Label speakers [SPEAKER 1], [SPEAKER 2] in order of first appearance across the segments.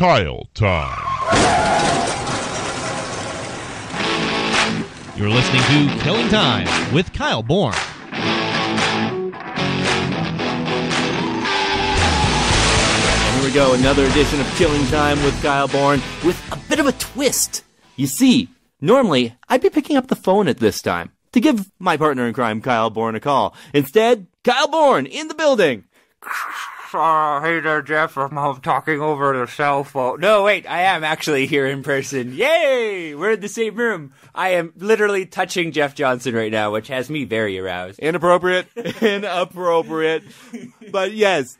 [SPEAKER 1] Kyle time.
[SPEAKER 2] You're listening to Killing Time with Kyle Born.
[SPEAKER 3] Here we go, another edition of Killing Time with Kyle Born with a bit of a twist. You see, normally I'd be picking up the phone at this time to give my partner in crime, Kyle Born, a call. Instead, Kyle Born in the building.
[SPEAKER 4] Hey there, Jeff. I'm talking over the cell phone. No, wait, I am actually here in person. Yay! We're in the same room. I am literally touching Jeff Johnson right now, which has me very aroused.
[SPEAKER 3] Inappropriate. But yes,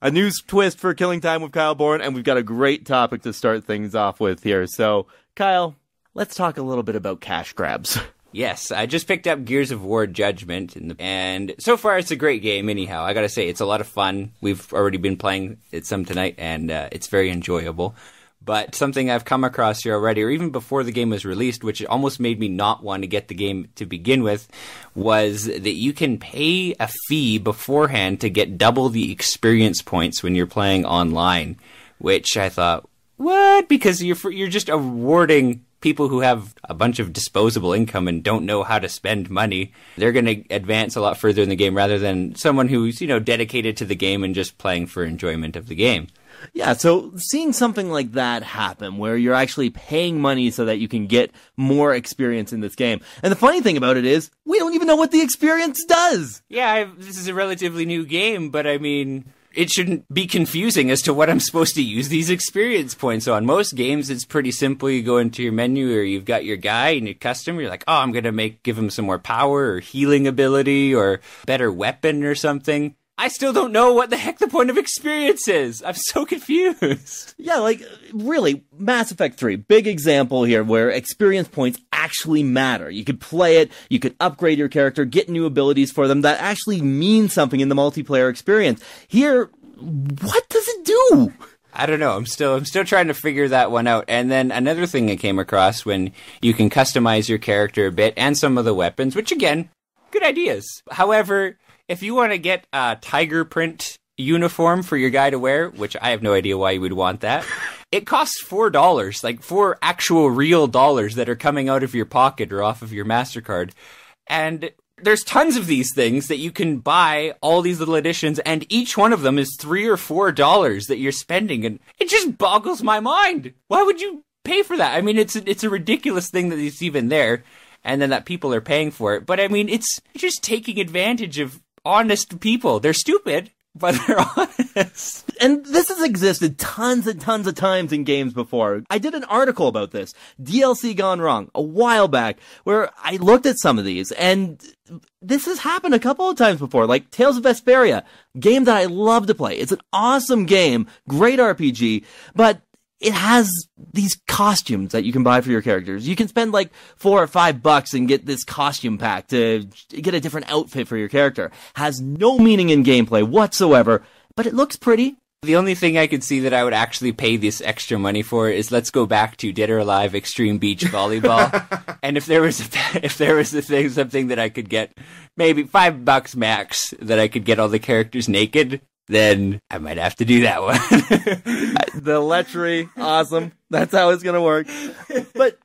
[SPEAKER 3] a new twist for Killing Time with Kyle Born, and we've got a great topic to start things off with here. So, Kyle, let's talk a little bit about cash grabs.
[SPEAKER 4] Yes, I just picked up Gears of War Judgment, and so far it's a great game anyhow. I gotta say, it's a lot of fun. We've already been playing it some tonight, and it's very enjoyable. But something I've come across here already, or even before the game was released, which almost made me not want to get the game to begin with, was that you can pay a fee beforehand to get double the experience points when you're playing online, which I thought, what? Because you're just awarding people who have a bunch of disposable income and don't know how to spend money. They're going to advance a lot further in the game rather than someone who's, dedicated to the game and just playing for enjoyment of the game.
[SPEAKER 3] Yeah, so seeing something like that happen, where you're actually paying money so that you can get more experience in this game. And the funny thing about it is, we don't even know what the experience does!
[SPEAKER 4] Yeah, this is a relatively new game, but I mean, it shouldn't be confusing as to what I'm supposed to use these experience points on. Most games, it's pretty simple. You go into your menu, or you've got your guy and your customer. You're like, oh, I'm going to give him some more power or healing ability or better weapon or something. I still don't know what the heck the point of experience is. I'm so confused.
[SPEAKER 3] Yeah, really, Mass Effect 3, big example here where experience points actually matter. You could play it, you could upgrade your character, get new abilities for them that actually mean something in the multiplayer experience. Here, what does it do?
[SPEAKER 4] I don't know. I'm still trying to figure that one out. And then another thing I came across, when you can customize your character a bit and some of the weapons, which again, good ideas. However, if you want to get a tiger print uniform for your guy to wear, which I have no idea why you would want that, it costs $4, like $4 actual real dollars that are coming out of your pocket or off of your MasterCard. And there's tons of these things that you can buy, all these little editions, and each one of them is $3 or $4 that you're spending, and it just boggles my mind. Why would you pay for that? I mean, it's a ridiculous thing that it's even there, and then that people are paying for it. But I mean, it's just taking advantage of honest people. They're stupid, but they're honest.
[SPEAKER 3] And this has existed tons and tons of times in games before. I did an article about this, DLC Gone Wrong, a while back, where I looked at some of these, and this has happened a couple of times before, like Tales of Vesperia, game that I love to play. It's an awesome game, great RPG, but it has these costumes that you can buy for your characters. You can spend like $4 or $5 and get this costume pack to get a different outfit for your character. Has no meaning in gameplay whatsoever, but it looks pretty.
[SPEAKER 4] The only thing I could see that I would actually pay this extra money for is, let's go back to Dead or Alive Extreme Beach Volleyball. And if there was something that I could get, maybe $5 max, that I could get all the characters naked, then I might have to do that one.
[SPEAKER 3] The lechery, awesome. That's how it's gonna work. But,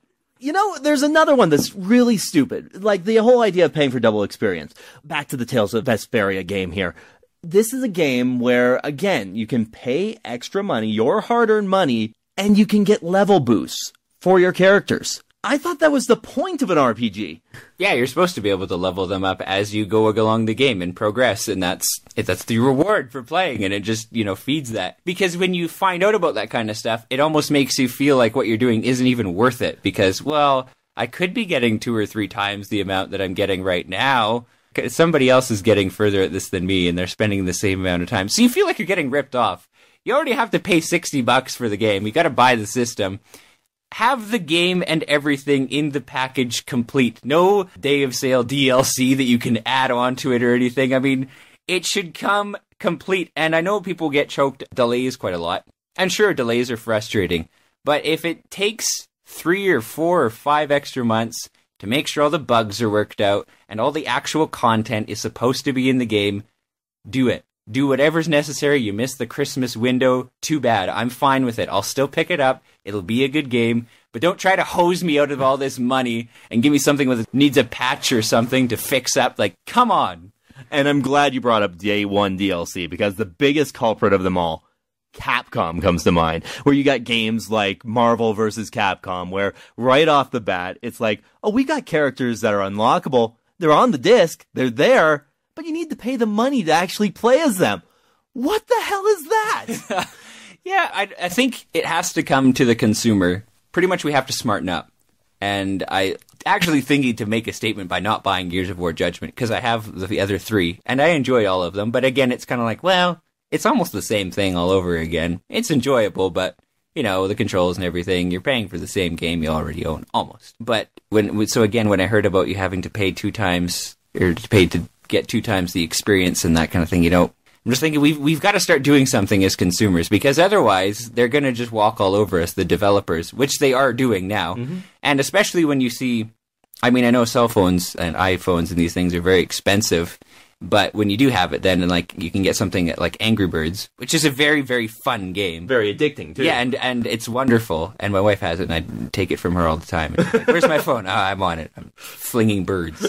[SPEAKER 3] there's another one that's really stupid. Like, the whole idea of paying for double experience. Back to the Tales of Vesperia game here. This is a game where, again, you can pay extra money, your hard-earned money, and you can get level boosts for your characters. I thought that was the point of an RPG.
[SPEAKER 4] Yeah, you're supposed to be able to level them up as you go along the game and progress, and that's the reward for playing, and it just, feeds that. Because when you find out about that kind of stuff, it almost makes you feel like what you're doing isn't even worth it, because, well, I could be getting 2 or 3 times the amount that I'm getting right now. Somebody else is getting further at this than me, and they're spending the same amount of time. So you feel like you're getting ripped off. You already have to pay $60 for the game. You got to buy the system. Have the game and everything in the package complete. No day of sale DLC that you can add on to it or anything. I mean, it should come complete. And I know people get choked delays quite a lot. And sure, delays are frustrating. But if it takes 3 or 4 or 5 extra months to make sure all the bugs are worked out and all the actual content is supposed to be in the game, do it. Do whatever's necessary. You missed the Christmas window. Too bad. I'm fine with it. I'll still pick it up. It'll be a good game. But don't try to hose me out of all this money and give me something that needs a patch or something to fix up. Like, come on.
[SPEAKER 3] And I'm glad you brought up Day 1 DLC, because the biggest culprit of them all, Capcom, comes to mind, where you got games like Marvel vs. Capcom, where right off the bat, it's like, oh, we got characters that are unlockable. They're on the disc. They're there. But you need to pay the money to actually play as them. What the hell is that?
[SPEAKER 4] Yeah, I think it has to come to the consumer. Pretty much we have to smarten up. And I actually thinking to make a statement by not buying Gears of War Judgment, because I have the other 3, and I enjoy all of them. But again, it's kind of like, well, it's almost the same thing all over again. It's enjoyable, but, you know, the controls and everything, you're paying for the same game you already own, almost. But when I heard about you having to pay 2 times, or to pay to get 2 times the experience and that kind of thing, you know, I'm just thinking we've got to start doing something as consumers, because otherwise they're going to just walk all over us, the developers, which they are doing now. Mm-hmm. And especially when you see, I mean, I know cell phones and iPhones and these things are very expensive, but when you do have it then, and like you can get something like Angry Birds, which is a very, very fun game.
[SPEAKER 3] Very addicting, too.
[SPEAKER 4] Yeah, and it's wonderful. And my wife has it, and I take it from her all the time. And like, where's my phone? Oh, I'm on it. I'm flinging birds.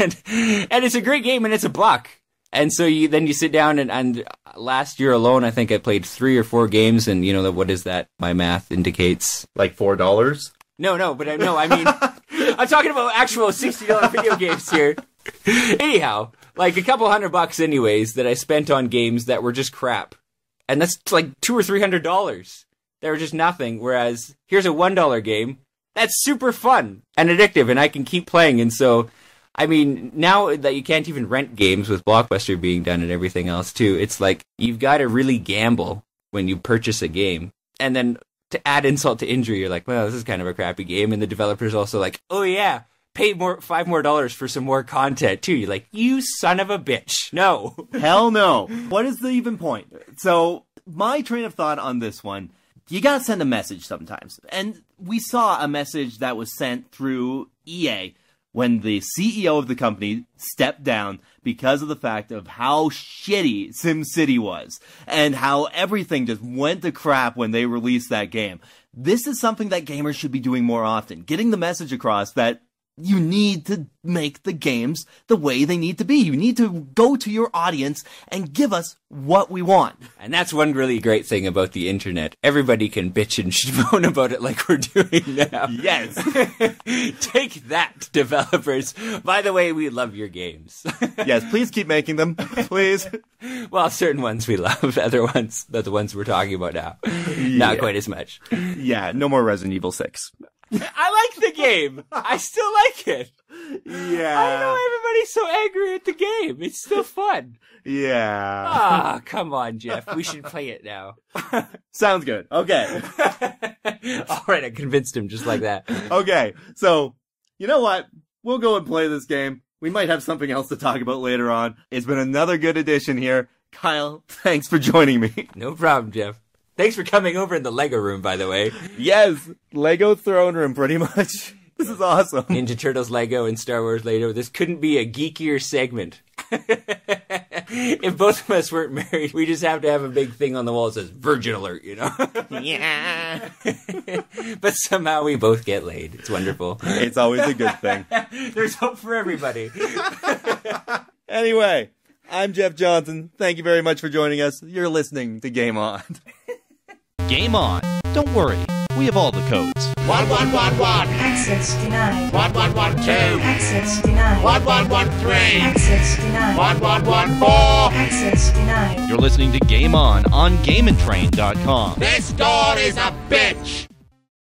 [SPEAKER 4] and it's a great game, and it's $1. And so you sit down, and last year alone, I think I played 3 or 4 games, and you know, what is that? My math indicates.
[SPEAKER 3] Like $4?
[SPEAKER 4] No, I mean, I'm talking about actual $60 video games here. Anyhow, like a couple $100 anyways that I spent on games that were just crap. And that's like $200 or $300. They were just nothing. Whereas here's a $1 game that's super fun and addictive, and I can keep playing. And so, I mean, now that you can't even rent games with Blockbuster being done and everything else too, it's like you've got to really gamble when you purchase a game. And then to add insult to injury, you're like, well, this is kind of a crappy game. And the developer's also like, oh yeah, pay $5 more for some more content too. You're like, you son of a bitch. No.
[SPEAKER 3] Hell no. What is the even point? So my train of thought on this one, you gotta send a message sometimes. And we saw a message that was sent through EA when the CEO of the company stepped down because of the fact of how shitty SimCity was and how everything just went to crap when they released that game. This is something that gamers should be doing more often, getting the message across that you need to make the games the way they need to be. You need to go to your audience and give us what we want.
[SPEAKER 4] And that's one really great thing about the internet. Everybody can bitch and moan about it like we're doing now.
[SPEAKER 3] Yes.
[SPEAKER 4] Take that, developers. By the way, we love your games.
[SPEAKER 3] Yes, please keep making them. Please.
[SPEAKER 4] Well, certain ones we love. Other ones, the ones we're talking about now. Yeah. Not quite as much.
[SPEAKER 3] Yeah, no more Resident Evil 6.
[SPEAKER 4] I like the game. I still like it.
[SPEAKER 3] Yeah.
[SPEAKER 4] I know everybody's so angry at the game. It's still fun.
[SPEAKER 3] Yeah.
[SPEAKER 4] Ah, come on, Jeff. We should play it now.
[SPEAKER 3] Sounds good. Okay.
[SPEAKER 4] All right, I convinced him just like that.
[SPEAKER 3] Okay, so, you know what? We'll go and play this game. We might have something else to talk about later on. It's been another good edition here. Kyle, thanks for joining me.
[SPEAKER 4] No problem, Jeff. Thanks for coming over in the Lego room, by the way.
[SPEAKER 3] Yes, Lego throne room, pretty much. This is awesome.
[SPEAKER 4] Ninja Turtles Lego and Star Wars Lego. This couldn't be a geekier segment. If both of us weren't married, we just have to have a big thing on the wall that says Virgin Alert, you know?
[SPEAKER 3] Yeah.
[SPEAKER 4] But somehow we both get laid. It's wonderful.
[SPEAKER 3] It's always a good thing.
[SPEAKER 4] There's hope for everybody.
[SPEAKER 3] Anyway, I'm Jeff Johnson. Thank you very much for joining us. You're listening to Game On.
[SPEAKER 2] Game On. Don't worry, we have all the codes.
[SPEAKER 1] 1111.
[SPEAKER 5] Access denied.
[SPEAKER 1] 1112.
[SPEAKER 5] Access denied.
[SPEAKER 1] 1113.
[SPEAKER 5] Access denied.
[SPEAKER 1] 1114.
[SPEAKER 5] Access denied.
[SPEAKER 2] You're listening to Game On GameOnTrain.com.
[SPEAKER 1] This door is a bitch.